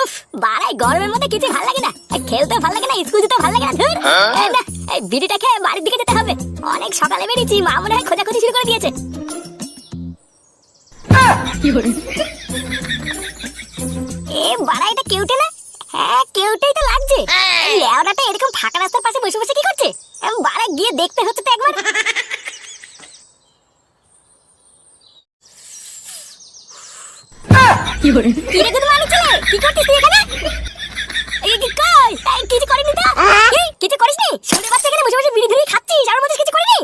উফ, বাড়াই গরমের মধ্যে কিছু ভালো লাগে না, খেলতে ভালো লাগে না, স্কুল যেতে ভালো লাগে না। ধুর, না, এই বিড়িটা খেয়ে বাড়ির দিকে যেতে হবে। অনেক সকালে বেরিয়েছি, মা মনে হয় খোঁজাখুঁজি শুরু করে দিয়েছে। এ বাড়া, এটা কেউটে না? হ্যাঁ, কেউটেই তো লাগছে। লেওড়াটা এরকম ফাঁকা রাস্তার পাশে বসে বসে কি করছে? বাড়া, গিয়ে দেখতে হচ্ছে তো একবার। কি রে গুদমানি ছেলে, কি করছিস তুই এখানে? কিছু করিনি তো? কিছু করিসনি? ছোট বাচ্চা এখানে বসে বসে বিড়ি ধরে খাচ্ছিস, আর বলছিস কিছু করিনি?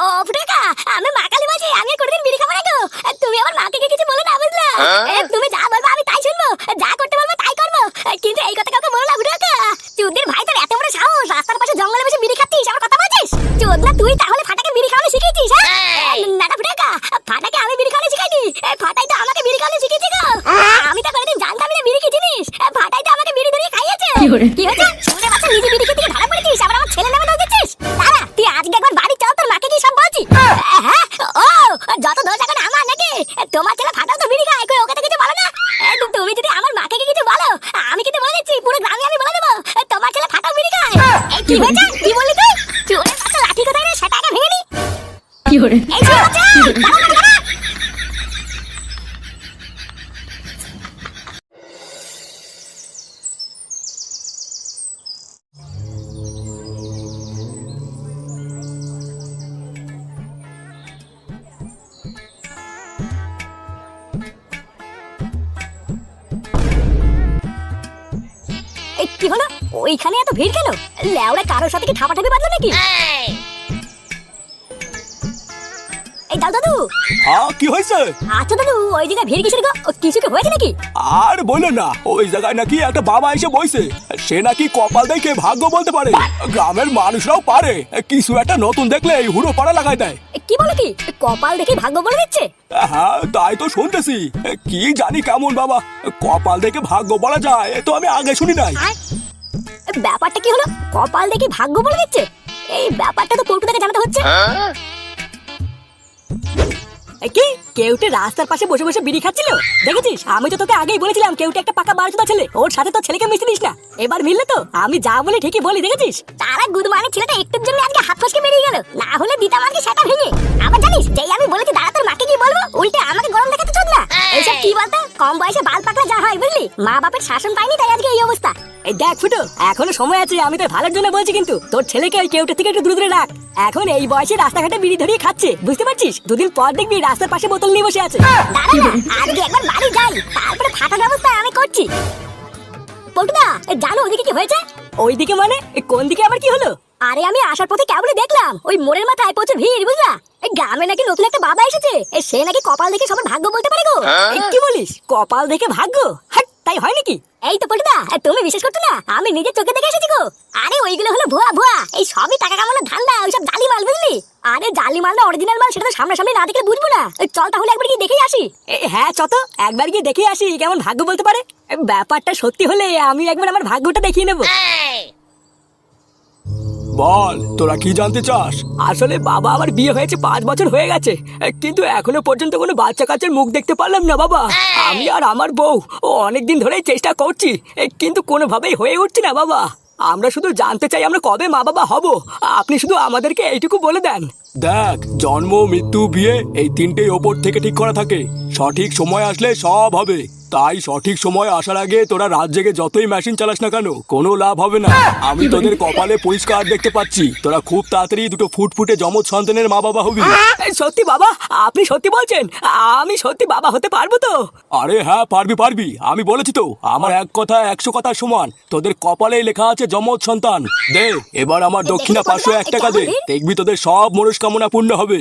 ও ফুটাকা, আমি মা কালী মাঝি, আমি কোনদিন বিড়ি খাবো না গো। তুমি আমার মাকে কিছু বলে না, বুঝলা? তুমি যা বলবো আমি তাই শুনবো, যা করতে বলবো তাই করবো, কিন্তু এই কথা কাউকে বলো না ফুটাকা। চুদির ভাই, তোর এত বড় সাহস, রাস্তার পাশে জঙ্গলে বসে বিড়ি খাচ্ছিস, আমার কথা বলছিস? চোদনা, তুই তাহলে ফাটাকে বিড়ি খাওয়ানো শিখিয়েছিস? হ্যাঁ না না ফুটাকা, ফাটাকে আমি বিড়ি খাওয়ানো শিখাইনি, ফাটাই তো আমাকে বিড়ি খাওয়ানো শিখিয়েছে গো। আমি তো কোনদিন জানতাম না বিড়ি কি জিনিস, ফাটাই তো আমাকে বিড়ি ধরিয়ে খাইয়েছে। কি হয়েছে? ছোট বাচ্চা নিজে বিড়ি খেতে ধরা পড়েছিস, আবার আমার ছেলে নামে দোষ দিচ্ছিস? দাঁড়া, তুই আজকে একবার বাড়ি চল, তোর মাকে কি সব বলছি। হ্যাঁ, ও যত দোষ এখন আমার নাকি? তোমার ছেলে ফাটাও তো বিড়ি খায়, ওকে তো কিছু বলো না? তুমি যদি আমার মাকে কিছু বলো, আমি কিন্তু বলে দিচ্ছি, পুরো গ্রামে আমি বলে দেবো তোমার ছেলে ফাটাও বিড়ি খায়। কি হয়েছে? কি বললি তুই? চোরের বাচ্চা, লাঠি কোথায় রে? সেটা আগে ভেঙে নি। কি করে? এই ছোট বাচ্চা, দাঁড়া। কি হলো? ওইখানে এত ভিড় কেন? লেওড়া, কারোর সাথে কি ঠাপাঠাপি বাঁধলো নাকি? এই দাদু। হ্যাঁ, কি হয়েছে? আচ্ছা দাদু, ওই জায়গায় ভিড় কিসের গো? কিছু কি হয়েছে নাকি? আর বলো না, ওই জায়গায় নাকি একটা বাবা এসে বইছে। সে নাকি কপাল দেখে ভাগ্য বলতে পারে। গ্রামের মানুষরাও পারে, কিছু একটা নতুন দেখলে হুড়ো পাড়া লাগাই দেয়। কি বলে? কি কপাল দেখে ভাগ্য বলে দিচ্ছে? হ্যাঁ, তাই তো শুনতেছি। কি জানি কেমন বাবা, কপাল দেখে ভাগ্য বলা যায় তো আমি আগে শুনি নাই। ব্যাপারটা কি হলো? কপাল দেখে ভাগ্য বলে দিচ্ছে? এই ব্যাপারটা তো পল্টু থেকে জানাতে হচ্ছে। কি কেউটে রাস্তার পাশে বসে বসে বিড়ি খাচ্ছিল? দেখেছিস? আমি তো তোকে আগেই বলেছিলাম কেউটে একটা পাকা বারচুদা ছেলে, ওর সাথে তো ছেলেকে মিশতে দিস না। এবার মিললে তো? আমি যা বলি ঠিকই বলি, দেখেছিস? তারা গুদমানি ছেলেটা একটুর জন্য আজকে হাত ফসকে বেরিয়ে গেল, না হলে দিতাম আজকে সেটা ভেঙে। আবার জানিস, যেই আমি বলেছি দাঁড়া তোর মাকে কি বলবো, উল্টে আমাকে গরম দেখাতে চোদ না। এইসব কি বলতো, কম বয়সে বাল পাকলা যা হয়, বুঝলি? মা বাপের শাসন পাইনি, তাই আজকে এই অবস্থা। এই দেখ ফুটো, এখনো সময় আছে, আমি তোর ভালোর জন্য বলছি, কিন্তু তোর ছেলেকে ওই কেউটে থেকে একটু দূরে দূরে রাখ। এখন এই বয়সে রাস্তাঘাটে বিড়ি ধরিয়ে খাচ্ছে, বুঝতে পারছিস? দুদিন পর দেখবি রাস্তার পাশে বোতল নিয়ে বসে আছে। আজকে একবার বাড়ি যাই, তারপরে ফাটার ব্যবস্থা আমি করছি। পল্টুদা, জানো ওদিকে কি হয়েছে? ওইদিকে মানে? কোন দিকে আবার কি হলো? আরে আমি আসার পথে কেবলই দেখলাম ওই মোড়ের মাথায় প্রচুর ভিড়, বুঝলা? এই গ্রামে নাকি নতুন একটা বাবা এসেছে, সে নাকি কপাল দেখে সবার ভাগ্য বলতে পারে গো। কি বলিস? কপাল দেখে ভাগ্য? হাট, তাই হয় নাকি? এই তো পল্টুদা, তুমি বিশ্বাস করছো না? আমি নিজের চোখে দেখে এসেছি গো। আরে ওইগুলো হলো ভুয়া ভুয়া, এই সবই টাকা কামানোর ধান্দা, ওইসব জালি মাল, বুঝলি? আরে জালি মাল না অরিজিনাল মাল, সেটা তো সামনাসামনি না দেখলে বুঝবো না। চল তাহলে একবার গিয়ে দেখেই আসি। হ্যাঁ চত, একবার গিয়ে দেখে আসি কেমন ভাগ্য বলতে পারে। ব্যাপারটা সত্যি হলে আমি একবার আমার ভাগ্যটা দেখিয়ে নেবো। বল, তোরা কি জানতে চাস? আসলে বাবা, আমার বিয়ে হয়েছে 5 বছর হয়ে গেছে, কিন্তু এখনো পর্যন্ত কোনো বাচ্চা কাচ্চার মুখ দেখতে পারলাম না বাবা। আমি আর আমার বউ অনেকদিন ধরেই চেষ্টা করছি, কিন্তু কোনোভাবেই হয়ে উঠছে না বাবা। আমরা শুধু জানতে চাই আমরা কবে মা বাবা হব, আপনি শুধু আমাদেরকে এইটুকু বলে দেন। দেখ, জন্ম, মৃত্যু, বিয়ে, এই তিনটেই ওপর থেকে ঠিক করা থাকে। সঠিক সময় আসলে সব হবে। তাই সঠিক সময় আসার আগে তোরা রাত জেগে যতই মেশিন চালাস না কেন, কোনো লাভ হবে না। আমি তোদের কপালে পরিষ্কার দেখতে পাচ্ছি, তোরা খুব তাড়াতাড়ি দুটো ফুটফুটে যমজ সন্তানের মা বাবা হবি। সত্যি বাবা? আপনি সত্যি বলছেন? আমি সত্যি বাবা হতে পারবো তো? আরে হ্যাঁ, পারবি পারবি, আমি বলেছি তো, আমার এক কথা 100 কথার সমান। তোদের কপালেই লেখা আছে যমজ সন্তান। দে এবার আমার দক্ষিণা 501 টাকা দে, দেখবি তোদের সব মনস্কামনা পূর্ণ হবে।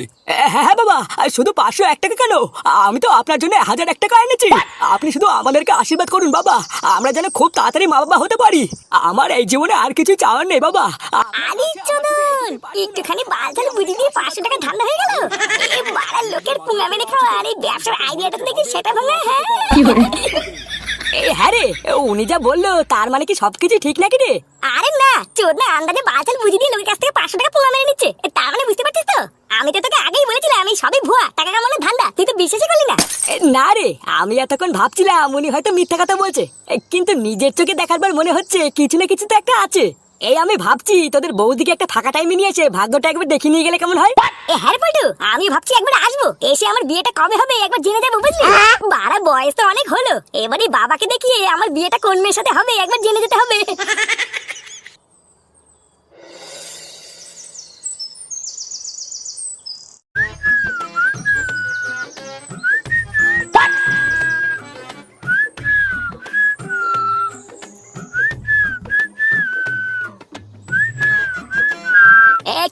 হ্যাঁ বাবা, শুধু 501 টাকা কেন? আমি তো আপনার জন্য 1001 টাকা এনেছি। আপনি শুধু আমাদেরকে আশীর্বাদ করুন বাবা, আমরা যেন খুব তাড়াতাড়ি মা বাবা হতে পারি। আমার এই জীবনে আর কিছু চাওয়ার নেই বাবা। আরে চোদন, একটুখানি বালছাল বুঝি দিয়ে 500 টাকা ধান্দা হয়ে গেল। এই বাড়ার লোকের পুঙ্গা মেরে খাওয়া, আর এই ব্যবসার আইডিয়াটা দেখি সেটা ভালো। হ্যাঁ হ্যাঁ রে, উনি যা বললো তার মানে কি সবকিছু ঠিক নাকি রে? আরে না, চোদ না আন্দাজে বাচাল বুঝিয়ে দিয়ে লোকের কাছ থেকে 500 টাকা পোঙা মেরে নিচ্ছে, তার মানে বুঝতে পারছিস তো? আমি তো তোকে আগেই বলেছিলাম আমি সবই ভুয়া, টাকা কামানোর ধান্দা, তুই তো বিশ্বাসই করলি না। না রে, আমি এতক্ষণ ভাবছিলাম উনি হয়তো মিথ্যা কথা বলছে, কিন্তু নিজের চোখে দেখার পর মনে হচ্ছে কিছু না কিছু তো একটা আছে। এই আমি ভাবছি তোদের বৌদিকে একটা ফাঁকা টাইমে নিয়ে এসে ভাগ্যটা একবার দেখে নিয়ে গেলে কেমন হয়? হ্যাঁ পল্টু, আমি ভাবছি একবার আসবো, এসে আমার বিয়েটা কবে হবে একবার জেনে যাবো, বুঝলি? বাড়া বয়স তো অনেক হলো, এবারে বাবাকে দেখিয়ে আমার বিয়েটা কোন মেয়ের সাথে হবে একবার জেনে যেতে হবে।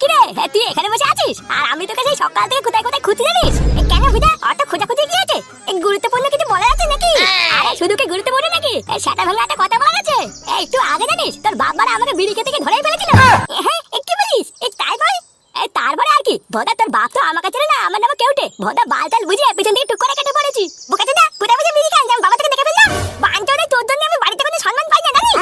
কিরে, তুই এখানে বসে আছিস আর আমি তোকে সেই সকাল থেকে কোথায় কোথায় খুঁজছি জানিস? কেন বুঝা অত খোঁজাখুঁজি কি আছে? গুরুত্বপূর্ণ কিছু বলা আছে নাকি? আরে শুধু কি গুরুত্বপূর্ণ নাকি, সেটা ভাঙা একটা কথা বলা আছে। একটু আগে জানিস তোর বাবারা আমাকে বিড়ি খেতে থেকে ধরেই ফেলেছিল। হ্যাঁ, কি বলিস? তারপর তারপরে আর কি, ভোদা তোর বাপ তো আমার কাছে না, আমার নামে কেউটে ভোদা বালতাল বুঝিয়ে পেছন থেকে টুক করে কেটে পড়েছি। বোকাতে দা কোথায় বসে বিড়ি খান, বাবা থেকে দেখে ফেললাম। বাঞ্চোদে তোর জন্য আমি বাড়িতে কোনো সম্মান পাই না জানিস?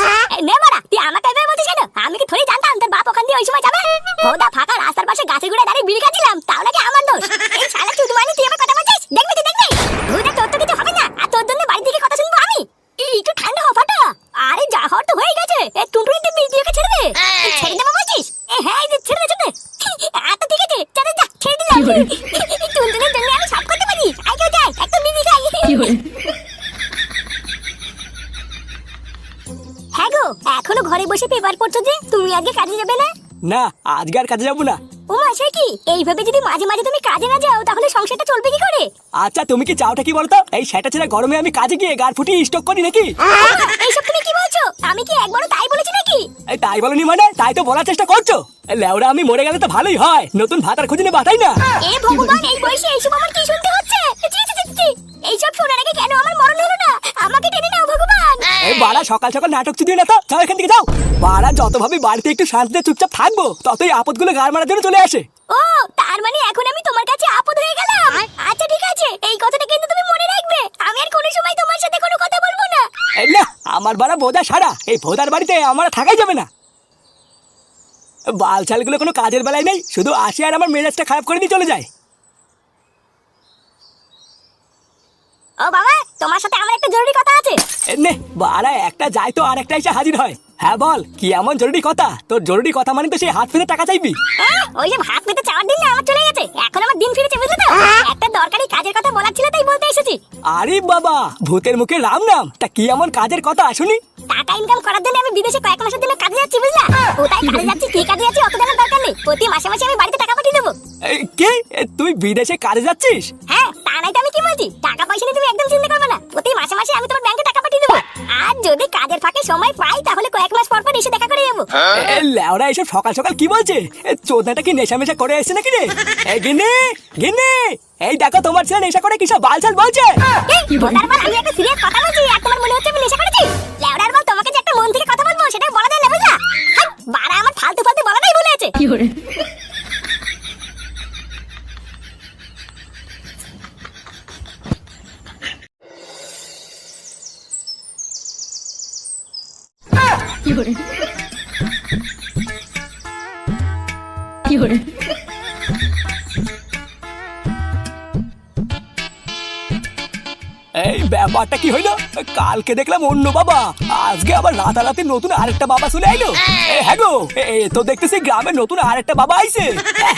নে মারা, তুই আমাকে এভাবে বলছিস কেন? আমি কি থোড়ি জানতাম তোর বাপ ওখান দিয়ে ওই সময় যাবে? ভোদা ফাঁকা রাস্তার পাশে গাছের গোড়ায় দাঁড়িয়ে বিড়ি খাচ্ছিলাম, তাও নাকি আমার দোষ? এই শালা চুদমানি তুই আমার কথা বলছিস? দেখবি তুই দেখবি, ভোদা তোর তো কিছু হবে না, আর তোর জন্য বাড়ি থেকে কথা শুনবো আমি? একটু ঠান্ডা হ ফাটা। আরে যা হওয়ার তো হয়ে গেছে, টুনটুনিতে বিড়ি দিয়ে ছেড়ে দে। ছেড়ে দেবো বলছিস? হ্যাঁ ছেড়ে দে, ছেড়ে দে। আচ্ছা ঠিক আছে, চলে যা, ছেড়ে দিলাম। টুনটুনির জন্য আমি সব করতে পারি, আই কেউ যাই একটা বিড়ি খাই। হ্যাঁ গো, এখনো ঘরে বসে পেপার পড়ছো যে, তুমি আজকে কাজে যাবে না? না, আজকে আর কাজে যাবো না। ও মা, সে কি? এইভাবে যদি মাঝে মাঝে তুমি কাজে না যাও তাহলে সংসারটা চলবে কি করে? আচ্ছা তুমি কি চাওটা কি বলতো? এই সেটা ছেড়ে গরমে আমি কাজে গিয়ে গাড় ফুটিয়ে স্টক করি নাকি? এইসব তুমি কি বলছো? আমি কি একবারও তাই বলেছি নাকি? এই তাই বলনি মানে? তাই তো বলার চেষ্টা করছো। লেওরা আমি মরে গেলে তো ভালোই হয়, নতুন ভাতার খুঁজে নেবা তাই না? এ ভগবান, এই বয়সে এইসব আমার কি শুনতে হচ্ছে? ছি, ছি, ছি, ছি। এইসব শোনার আগে কেন আমার মরণ হলো না? আমাকে টেনে নাও ভগবান। এই বাড়া সকাল সকাল নাটক চুদিও না তো, যাও এখান থেকে যাও। বাড়া যত ভাবি বাড়িতে একটু শান্তিতে চুপচাপ থাকবো, ততই আপদগুলো গাড় মারার জন্য চলে আসে। ও, তার মানে এখন আমি তোমার কাছে আপদ হয়ে গেলাম? আচ্ছা ঠিক আছে, এই কথাটা কিন্তু তুমি মনে রাখবে, আমি আর কোনো সময় তোমার সাথে কোনো কথা বলবো না। এই না, আমার বাড়া বোঝা সারা, এই ভোদার বাড়িতে আমার থাকাই যাবে না। বালছালগুলো কোনো কাজের বেলায় নেই, শুধু আসে আর আমার মেজাজটা খারাপ করে দিয়ে চলে যায়। ও বাবা, তোমার সাথে আমার একটা জরুরি কথা আছে। নে বাড়া, একটা যায় তো আর একটা এসে হাজির হয়। হ্যাঁ বল, কি এমন জরুরি কথা? তোর জরুরি কথা মানে তো সেই হাত ফেলে টাকা চাইবি? ওই যে হাত পেতে চাওয়ার দিন না আমার চলে গেছে, এখন আমার দিন ফিরেছে, বুঝলে তো? একটা দরকারি কাজের কথা বলার ছিল তাই বলতে এসেছি। আরে বাবা, ভূতের মুখে রাম নাম, তা কি এমন কাজের কথা শুনি? টাকা ইনকাম করার জন্য আমি বিদেশে কয়েক মাসের জন্য কাজে যাচ্ছি, বুঝলা? কোথায় কাজে যাচ্ছি, কি কাজে যাচ্ছি অত জানার দরকার নেই, প্রতি মাসে মাসে আমি বাড়িতে টাকা পাঠিয়ে দেবো। কে? তুই বিদেশে কাজে যাচ্ছিস? হ্যাঁ, তা নাই তো আমি কি বলছি, টাকা পয়সা নিয়ে তুমি একদম চিন্তা করবে না, প্রতি মাসে মাসে আমি তোমার ব্যাংকে টাকা পাঠিয়ে দেবো। আর যদি কাজের ফাঁকে সময় পাই তাহলে কয়েক মাস পর পর এসে দেখা করে যাবো। লেওরা এসব সকাল সকাল কি বলছে? চোদনাটা কি নেশা মেশা করে এসছে নাকি রে? এই গিন্নি, গিন্নি, এই দেখো তোমার ছেলে নেশা করে কিসব বালছাল বলছে। ভোদার বল, আমি একটা সিরিয়াস কথা বলছি আর তোমার মনে হচ্ছে আমি নেশা করেছি? লেওড়ার বল, তোমাকে যে একটা মন থেকে কথা বলবো সেটা বলা যায় না, বুঝলা? বাড়া আমার ফালতু ফালতু বলাটাই ভুলে আছে। কি করে? কি করে? কি করে? এই ব্যাপারটা কি হইলো? কালকে দেখলাম অন্য বাবা, আজকে আবার রাতারাতি নতুন আরেকটা বাবা চলে আইলো। হ্যাঁ গো, তো দেখতেছি গ্রামের নতুন আরেকটা বাবা আইছে।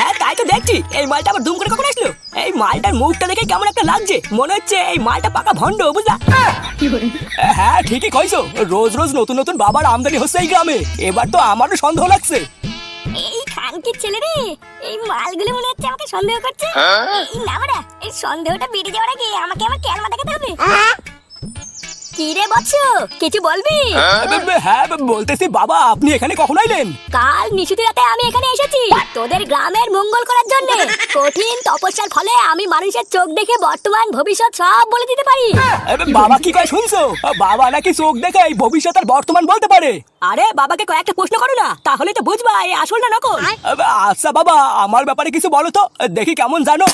হ্যাঁ তাই তো দেখছি, এই মালটা আবার দুম করে কখন আসলো? এই মালটার মুখটা দেখে কেমন একটা লাগছে, মনে হচ্ছে এই মালটা পাকা ভন্ড, বুঝলা? হ্যাঁ ঠিকই কইছো, রোজ রোজ নতুন নতুন বাবার আমদানি হচ্ছে এই গ্রামে, এবার তো আমারও সন্দেহ লাগছে। এই খানকির ছেলে রে, এই মালগুলো মনে হচ্ছে আমাকে সন্দেহ করছে। এই না বাড়া, এই সন্দেহটা বেড়ে যাওয়ার আগে আমাকে আমার ক্যালমা দেখাতে হবে। কি রে বৎসু, কিছু বলবি? হ্যাঁ বলতেছি বাবা, আপনি এখানে কখন আইলেন? কাল নিশুতি রাতে আমি এখানে এসেছি তোদের গ্রামের মঙ্গল করার জন্য। কঠিন তপস্যার ফলে আমি মানুষের চোখ দেখে বর্তমান ভবিষ্যৎ সব বলে দিতে পারি। বাবা কি কয় শুনছো? বাবা নাকি চোখ দেখে এই ভবিষ্যৎ আর বর্তমান বলতে পারে। আরে বাবাকে কয়েকটা প্রশ্ন করো না, তাহলে তো বুঝবা এই আসল না নকল। আচ্ছা বাবা, আমার ব্যাপারে কিছু বলো তো, দেখি কেমন জানো।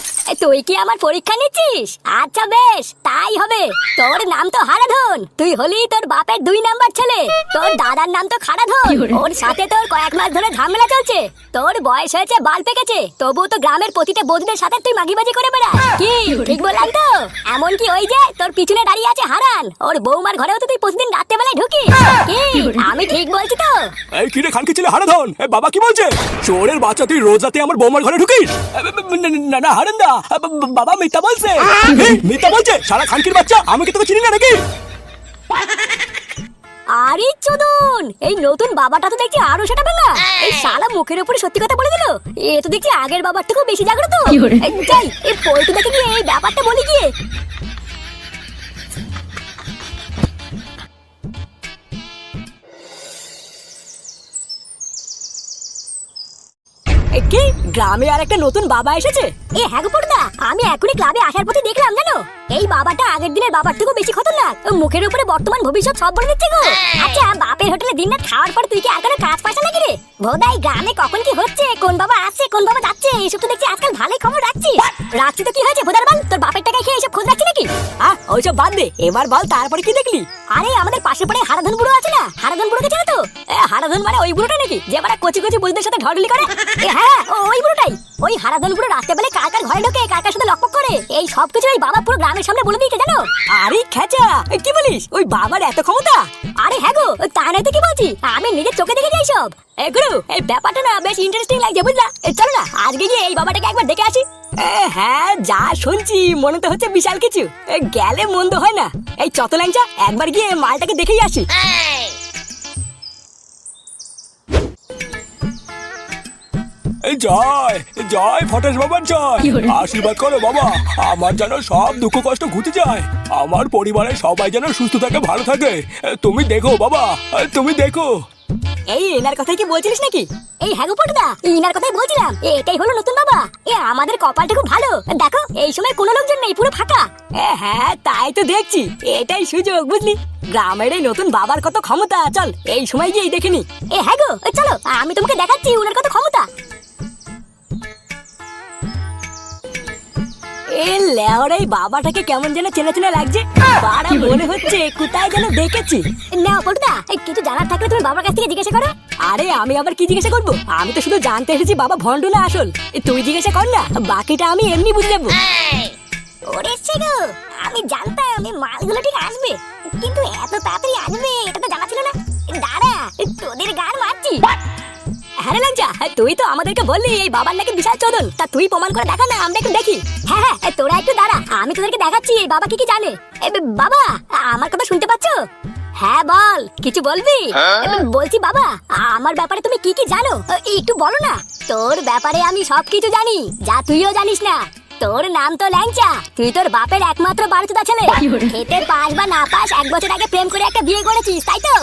তুই কি আমার পরীক্ষা নিচ্ছিস? আচ্ছা বেশ, তাই হবে। তোর নাম তো হারাধন, শোন, তুই হলি তোর বাপের 2 নাম্বার ছেলে। তোর দাদার নাম তো খারাধন, ওর সাথে তোর কয়েক মাস ধরে ঝামেলা চলছে। তোর বয়স হয়েছে, বাল পেকেছে, তবুও তো গ্রামের প্রতিটা বৌদিদের সাথে তুই মাগিবাজি করে বেড়াস। কি ঠিক বললাম তো? এমনকি ওই যে তোর পিছনে দাঁড়িয়ে আছে হারান, ওর বৌমার ঘরেও তো তুই প্রতিদিন রাত্রে বেলায় ঢুকিস। কি আমি ঠিক বলছি তো? এই কি রে খানকি ছেলে হারাধন, বাবা কি বলছে? চোরের বাচ্চা, তুই রোজ রাতে আমার বৌমার ঘরে ঢুকিস? না না হারান্দা, বাবা মিথ্যা বলছে। মিথ্যা বলছে সারা খানকির বাচ্চা, আমি কি তোকে চিনি না নাকি? আরে চোদন, এই নতুন বাবাটা তো দেখছি আরো সেটা ভাঙা। এই শালা মুখের উপরে সত্যি কথা বলে দিল। এ তো দেখছি আগের বাবার থেকেও বেশি জাগ্রত। যাই এই পল্টু দেখে গিয়ে এই ব্যাপারটা বলি গিয়ে। কি গ্রামে আর একটা নতুন বাবা এসেছে? এ হ্যাঁ গো পড়দা, আমি এখনই ক্লাবে আসার পথে দেখলাম জানো, এই বাবাটা আগের দিনের বাবার থেকেও বেশি খতরনাক। মুখের উপরে বর্তমান ভবিষ্যৎ সব বলে দিচ্ছে গো। আচ্ছা, বাপের হোটেলে দিনরাত খাওয়ার পর তুই কি আর কোনো কাজ পাস নাকি রে? ভোদাই গ্রামে কখন কি হচ্ছে, কোন বাবা আসছে কোন বাবা যাচ্ছে, এইসব তো দেখছি আজকাল ভালোই খবর রাখছিস। রাখছি তো কি হয়েছে ভোদার বাল, তোর বাপের টাকায় খেয়ে এইসব খোঁজ রাখছি নাকি? ওইসব বাদ দে, এবার বল তারপরে কি দেখলি? আরে আমাদের পাশে পড়ে হারাধন বুড়ো আছে না, হারাধন বুড়োকে চেনো তো? হারাধন মানে ওই বুড়োটা নাকি যে বাড়া কচি কচি বুড়োদের সাথে ঢড়লি করে? হ্যাঁ ওই বুড়োটাই। ওই হারাধন বুড়ো রাতে বেলা কার কার ঘরে ঢোকে, কার কার সাথে লকপক করে, এই সব কিছু ওই বাবা পুরো গ্রামের সামনে বলে দিয়েছে জানো। আরে খেচা, কি বলিস? ওই বাবার এত ক্ষমতা? আরে হ্যাঁ গো, তা নয় তো কি বলছি, আমি নিজের চোখে দেখেছি এইসব। গুরু, এই ব্যাপারটা না বেশ ইন্টারেস্টিং লাগছে বুঝলা। চলো না আজকে গিয়ে এই বাবাটাকে একবার দেখে আসি। হ্যাঁ, যা শুনছি মনে তো হচ্ছে বিশাল কিছু, গেলে মন্দ হয় না। এই চত ল্যাংচা, একবার গিয়ে মালটাকে দেখেই আসি। এই জয় জয় ফটাস বাবার জয়, আশীর্বাদ করো বাবা, আমার যেন সব দুঃখ কষ্ট ঘুচে যায়, আমার পরিবারের সবাই যেন সুস্থ থাকে, ভালো থাকে। তুমি দেখো বাবা, তুমি দেখো। এই এনার কথাই কি বলছিলিস নাকি? এই হ্যাঁ গো পটুদা, এনার কথাই বলছিলাম। এটাই হলো নতুন বাবা। আমাদের কপালটা খুব ভালো, দেখো এই সময় কোনো লোকজন নেই, পুরো ফাঁকা। হ্যাঁ তাই তো দেখছি, এটাই সুযোগ বুঝলি। গ্রামের এই নতুন বাবার কত ক্ষমতা, চল এই সময় গিয়ে দেখে নি। হ্যাঁ গো চলো, আমি তোমাকে দেখাচ্ছি ওনার কত ক্ষমতা। এই বাবাটাকে কেমন যেন চেনা চেনা লাগছে, বাড়া মনে হচ্ছে কোথায় যেন দেখেছি। না পটুদা, কিছু জানার থাকলে তুমি বাবার কাছ থেকে জিজ্ঞাসা করো। আরে আমি আবার কি জিজ্ঞাসা করবো? আমি তো শুধু জানতে এসেছি বাবা ভন্ড না আসল। তুই জিজ্ঞাসা কর না, বাকিটা আমি এমনি বুঝে যাবো। ওরে গো, আমি জানতাম এই মালগুলো ঠিক আসবে, কিন্তু এত তাড়াতাড়ি আসবে এটা তো জানা ছিল না। দাঁড়া, তোদের গান মারছি। হ্যাঁ লাঞ্চা, তুই তো আমাদেরকে বললি এই বাবার নাকি বিশাল চোদন, তা তুই প্রমাণ করে দেখা না, আমরা একটু দেখি। হ্যাঁ হ্যাঁ, তোরা একটু দাঁড়া, আমি তোদেরকে দেখাচ্ছি এই বাবা কি কি জানে। বাবা, আমার কথা শুনতে পাচ্ছ? হ্যাঁ বল, কিছু বলবি? বলছি বাবা, আমার ব্যাপারে তুমি কি কি জানো একটু বলো না। তোর ব্যাপারে আমি সবকিছু জানি, যা তুইও জানিস না। তোর নাম তো ল্যাংচা, তুই তোর বাপের একমাত্র বাড়িতে ছেলে। খেতে পাস বা না পাস, 1 বছর আগে প্রেম করে একটা বিয়ে করেছিস, তাই তো?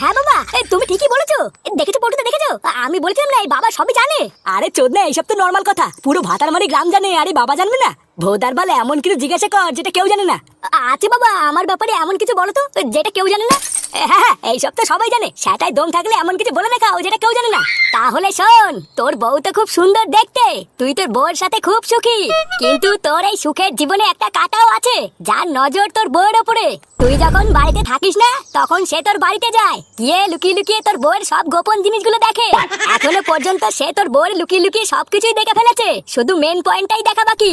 হ্যাঁ বাবা, তুমি ঠিকই বলেছো। দেখেছো পটুদা, দেখেছো? আমি বলছিলাম না এই বাবা সবই জানে। আরে চোদনা, এইসব তো নর্মাল কথা, পুরো ভাতারমারি গ্রাম জানে, আরে বাবা জানবে না? ভোদার বলে এমন কিছু জিজ্ঞাসা কর যেটা কেউ জানে না। আচ্ছা বাবা, আমার ব্যাপারে এমন কিছু বলো তো যেটা কেউ জানে না। হ্যাঁ এইসব তো সবাই জানে, সেটাই দম থাকলে এমন কিছু বলে দেখাও যেটা কেউ জানে না। তাহলে শোন, তোর বউ তো খুব সুন্দর দেখতে, তুই তোর বউর সাথে খুব সুখী, কিন্তু তোর এই সুখের জীবনে একটা কাটাও আছে, যার নজর তোর বউয়ের ওপরে। তুই যখন বাড়িতে থাকিস না, তখন সে তোর বাড়িতে যায়, গিয়ে লুকিয়ে লুকিয়ে তোর বউয়ের সব গোপন জিনিসগুলো দেখে। এখনো পর্যন্ত সে তোর বউয়ের লুকিয়ে লুকিয়ে সবকিছুই দেখে ফেলেছে, শুধু মেন পয়েন্টটাই দেখা বাকি।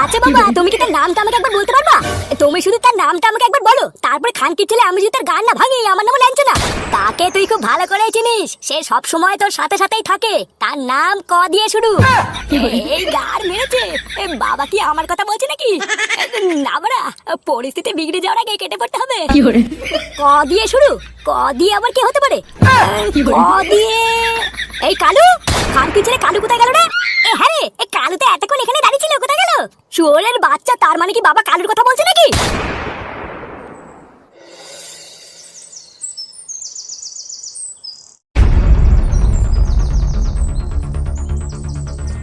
আচ্ছা বাবা, তুমি কি তার নামটা আমাকে একবার বলতে পারবা? তুমি শুধু তার নামটা আমাকে একবার বলো, তারপরে খানকির ছেলে আমি যদি তার গান না ভাঙি, আমার নাম ল্যাংচা না। তাকে তুই খুব ভালো করেই চিনিস, সে সব সময় তোর সাথে সাথেই থাকে, তার নাম ক দিয়ে শুরু। এই গার মেরেছে, বাবা কি আমার কথা বলছে নাকি? না বাড়া, পরিস্থিতি বিগড়ে যাওয়ার আগে কেটে পড়তে হবে। ক দিয়ে শুরু, ক দিয়ে আবার কি হতে পারে? ক দিয়ে এই কালু, খানকির ছেলে কালু কোথায় গেল রে? হ্যাঁ রে, এই কালু তো এতক্ষণ এখানে দাঁড়িয়ে ছিল, কোথায় গেল? শুয়োরের বাচ্চা, তার মানে কি বাবা কালুর কথা বলছে নাকি?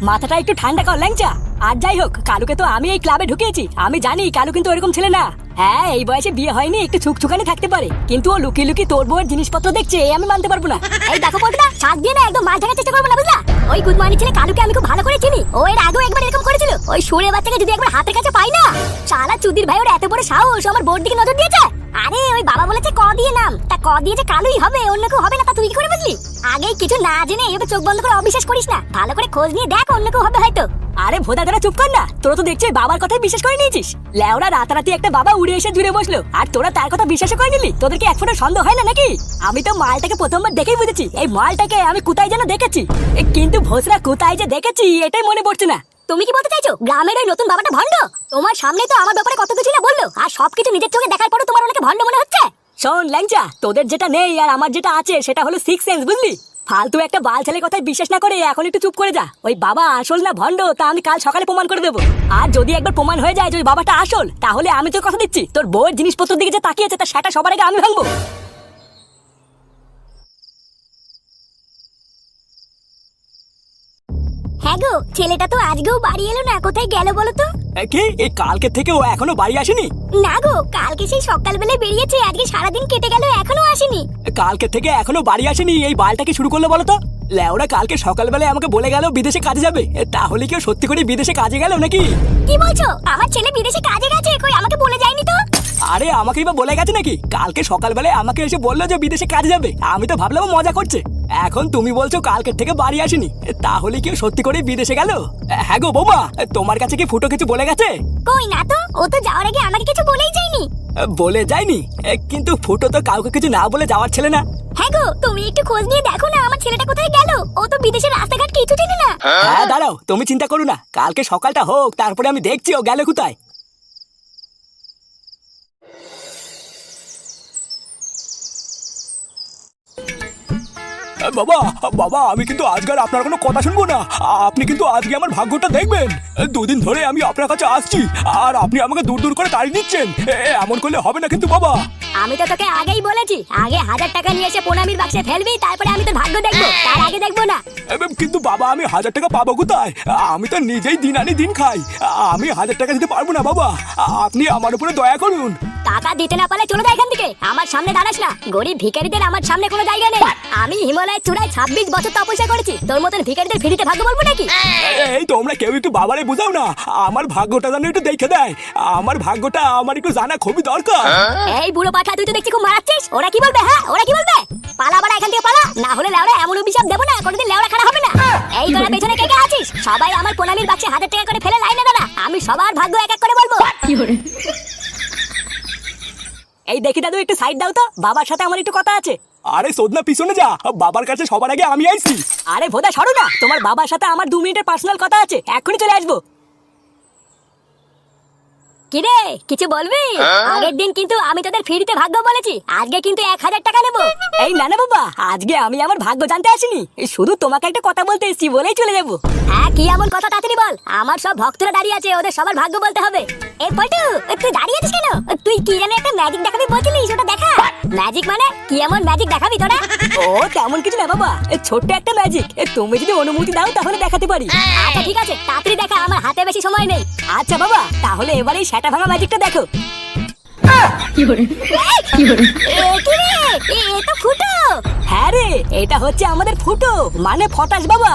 মাথাটা একটু ঠান্ডা কর ল্যাংচা। আর যাই হোক, কালুকে তো আমি এই ক্লাবে ঢুকিয়েছি, আমি জানি কালু কিন্তু ওরকম ছেলে না। হ্যাঁ, এই বয়সে বিয়ে হয়নি, একটু ছুকছুকানি থাকতে পারে, কিন্তু ও লুকিয়ে লুকিয়ে তোর বউয়ের জিনিসপত্র দেখছে, আমি মানতে পারবো না। এই দেখো পটুদা, শাক দিয়ে না একদম মাছ ঢাকার চেষ্টা করবো না, বুঝলা? ওই গুদমানি ছেলে কালুকে আমি খুব ভালো করে চিনি, ও এর আগেও একবার এরকম করেছিল। ওই সুরে বাচ্চাকে যদি একবার হাতের কাছে পাই না, শালা চুদির ভাই ওর এত বড় সাহস আমার বোর দিকে নজর দিয়েছে। আরে ওই দিয়ে নাম, তা ক দিয়ে যে কালুই হবে অন্য কেউ হবে না তা তুই কি করে বুঝলি? আগেই কিছু না জেনে এভাবে চোখ বন্ধ করে অবিশ্বাস করিস না, ভালো করে খোঁজ নিয়ে দেখ অন্য কেউ হবে হয়তো। আরে ভোদা দাদা চুপ কর না, তোরা তো দেখছিস বাবার কথাই বিশ্বাস করে নিয়েছিস। লেওরা রাতারাতি একটা বাবা উড়ে এসে জুড়ে বসলো আর তোরা তার কথা বিশ্বাস করে নিলি। তোদের কি এক ফোঁটা সন্দেহ হয় না নাকি? আমি তো মালটাকে প্রথমবার দেখেই বুঝেছি এই মালটাকে আমি কোথায় যেন দেখেছি, কিন্তু ভোসরা কোথায় যে দেখেছি এটাই মনে পড়ছে না। তুমি কি বলতে চাইছো গ্রামের ওই নতুন বাবাটা ভণ্ড? তোমার সামনে তো আমার ব্যাপারে কত কিছু না বললো, আর সবকিছু নিজের চোখে দেখার পরও তোমার ওনাকে ভণ্ড মনে হচ্ছে। শোন ল্যাংচা, তোদের যেটা নেই আর আমার যেটা আছে সেটা হলো সিক্স সেন্স, বুঝলি? ফালতু একটা বাল ছেলে কথায় বিশ্বাস না করে এখন একটু চুপ করে যা। ওই বাবা আসল না ভণ্ড তা আমি কাল সকালে প্রমাণ করে দেবো। আর যদি একবার প্রমাণ হয়ে যায় যে ওই বাবাটা আসল, তাহলে আমি তোর কথা দিচ্ছি তোর বউয়ের জিনিসপত্রের দিকে যে তাকিয়েছে তার সেটা সবার আগে আমি ভাঙবো। হ্যাঁ গো, ছেলেটা তো আজকেও বাড়ি এলো না, কোথায় গেল বলো তো? কি এই কালকে থেকে ও এখনো বাড়ি আসেনি? না গো, কালকে সেই সকালবেলায় বেরিয়েছে, আজকে সারাদিন কেটে গেল এখনো আসেনি। কালকে থেকে এখনো বাড়ি আসেনি, এই বালটা কি শুরু করলো বলো তো? লেওরা কালকে সকালবেলায় আমাকে বলে গেল বিদেশে কাজে যাবে, তাহলে কি ও সত্যি করে বিদেশে কাজে গেল নাকি? কি বলছো? আমার ছেলে বিদেশে কাজে গেছে, কই আমাকে বলে যায়নি তো। আরে আমাকেই বা বলে গেছে নাকি? কালকে সকালবেলায় আমাকে এসে বললো যে বিদেশে কাজে যাবে, আমি তো ভাবলাম ও মজা করছে। এখন তুমি বলছো কালকের থেকে বাড়ি আসেনি, তাহলে কি ও সত্যি করে বিদেশে গেল? হ্যাঁ গো বৌমা, তোমার কাছে কি ফুটো কিছু বলে গেছে? কই না তো, ও তো যাওয়ার আগে আমাকে কিছু বলেই যায়নি। বলে যায়নি? কিন্তু ফুটো তো কাউকে কিছু না বলে যাওয়ার ছেলে না। হ্যাঁ গো, তুমি একটু খোঁজ নিয়ে দেখো না আমার ছেলেটা কোথায় গেল। ও তো বিদেশের রাস্তাঘাট কিছু চেনে না। হ্যাঁ দাঁড়াও, তুমি চিন্তা করো না, কালকে সকালটা হোক তারপরে আমি দেখছি ও গেল কোথায়। বাবা বাবা, আমি কিন্তু আজকে আর আপনার কোনো কথা শুনবো না। আপনি কিন্তু আজকে আমার ভাগ্যটা দেখবেন। দুদিন ধরে আমি আপনার কাছে আসছি আর আপনি আমাকে দূর দূর করে তাড়িয়ে দিচ্ছেন। এমন করলে হবে না কিন্তু বাবা। আমি তো তোকে আগেই বলেছি, আগে 1000 টাকা নিয়ে এসে প্রণামীর বাক্সে ফেলবি, তারপরে আমি তোর ভাগ্য দেখবো, তার আগে দেখবো না। কিন্তু বাবা, আমি 1000 টাকা পাবো কোথায়? আমি তো নিজেই দিন আনি দিন খাই, আমি 1000 টাকা দিতে পারবো না বাবা। আপনি আমার উপরে দয়া করুন। টাকা দিতে না পারলে চলে যায় এখান থেকে, আমার সামনে দাঁড়াস না। গরিব ভিখারিদের আমার সামনে কোনো জায়গা নেই। আমি হিমালয়ের চূড়ায় 26 বছর তপস্যা করেছি, তোর মতন ভিখারিদের ফিরিতে ভাগ্য বলবো নাকি? এই তোমরা কেউ একটু বাবারে বুঝাও না, আমার ভাগ্যটা যেন একটু দেখে দেয়। আমার ভাগ্যটা আমার একটু জানা খুবই দরকার। এই বুড়ো পাঠা, তুই তো দেখছি খুব মারাচ্ছিস। ওরা কি বলবে? হ্যাঁ ওরা কি বলবে? পালা বাড়া এখান থেকে পালা, না হলে লেওড়া এমন অভিশাপ দেবো না কোনোদিন লেওড়া খারাপ হবে না। এই তোরা পেছনে কে কে আছিস? সবাই আমার প্রণামীর বাক্সে 1000 টাকা করে ফেলে লাইনে দাঁড়া, আমি সবার ভাগ্য এক এক করে বলবো। এই দেখি দাদু, একটু সাইড দাও তো, বাবার সাথে আমার একটু কথা আছে। আরে সোদনা পিছনে যা, বাবার কাছে সবার আগে আমি আইছি। আরে ভোদা সরো না, তোমার বাবার সাথে আমার 2 মিনিটের পার্সোনাল কথা আছে, এক্ষুনি চলে আসবো। কিরে কিছু বলবি? আগের দিন কিন্তু আমি তোদের ফ্রিতে ভাগ্য বলেছি, আজকে কিন্তু 1000 টাকা নেবো। এই না না বাবা, আজকে আমি আমার ভাগ্য জানতে আসিনি, শুধু তোমাকে একটা কথা বলতে এসেছি, বলেই চলে যাবো। হ্যাঁ কি এমন কথা, তাড়াতাড়ি বল, আমার সব ভক্তরা দাঁড়িয়ে আছে, ওদের সবার ভাগ্য বলতে হবে। এই পল্টু, তুই দাঁড়িয়ে আছিস কেন? তুই কি জানি একটা ম্যাজিক দেখাবি বলছিলিস, ওটা দেখা। ম্যাজিক মানে কি এমন ম্যাজিক দেখাবি তোরা? ও তেমন কিছু না বাবা, ছোট্ট একটা ম্যাজিক, তুমি যদি অনুমতি দাও তাহলে দেখাতে পারি। আচ্ছা ঠিক আছে, তাড়াতাড়ি দেখা, আমার হাতে বেশি সময় নেই। আচ্ছা বাবা, তাহলে এবারে এই সেটা ভাঙা ম্যাজিকটা দেখো। হ্যাঁ রে, এটা হচ্ছে আমাদের ফুটো, মানে ফটাস বাবা।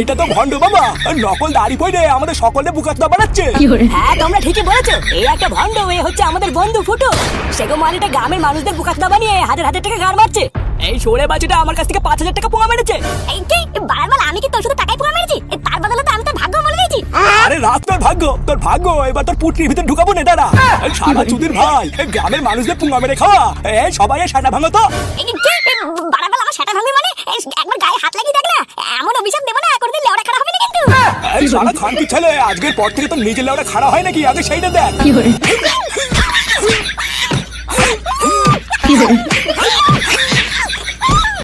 এটা তো ভন্ড বাবা, নকল দাড়ি পড়ে আমাদের সকলে বুকাতনা বানাচ্ছে। হ্যাঁ তোমরা ঠিকই বলেছো, এই একটা ভন্ড, এ হচ্ছে আমাদের বন্ধু ফুটো। সেগো মানেটা গ্রামের মানুষদের বুকাতনা বানিয়ে 1000 টাকা গাড় মারছে। এই সরে বাচ্চাটা আমার কাছ থেকে 5000 টাকা পোঙা মেরেছে। এই কি বারবার আমি কি তোর সাথে টাকাই পোঙা মেরেছি? তার বদলে তো আমি তোর ভাগ্য বলে দিয়েছি। আরে রাত তোর ভাগ্য, তোর ভাগ্য এবার তোর পুটরির ভিতরে ঢুকাবো না দাঁড়া। সারা চুদির ভাই, গ্রামের মানুষদের পুঙ্গা মেরে খাওয়া, সবাই সেটা ভাঙো তো। বারবার আমার সেটা ভাঙবি মানে? একবার গায়ে হাত লাগিয়ে দেখ না, এমন অভিশাপ দেবো না কোনোদিন লেওড়া খারাপ হবে না কিন্তু। এই সারা খানকি ছেলে, আজকের পর থেকে তোর নিজের লেওড়া খারাপ হয় নাকি, আগে সেইটা দেখ।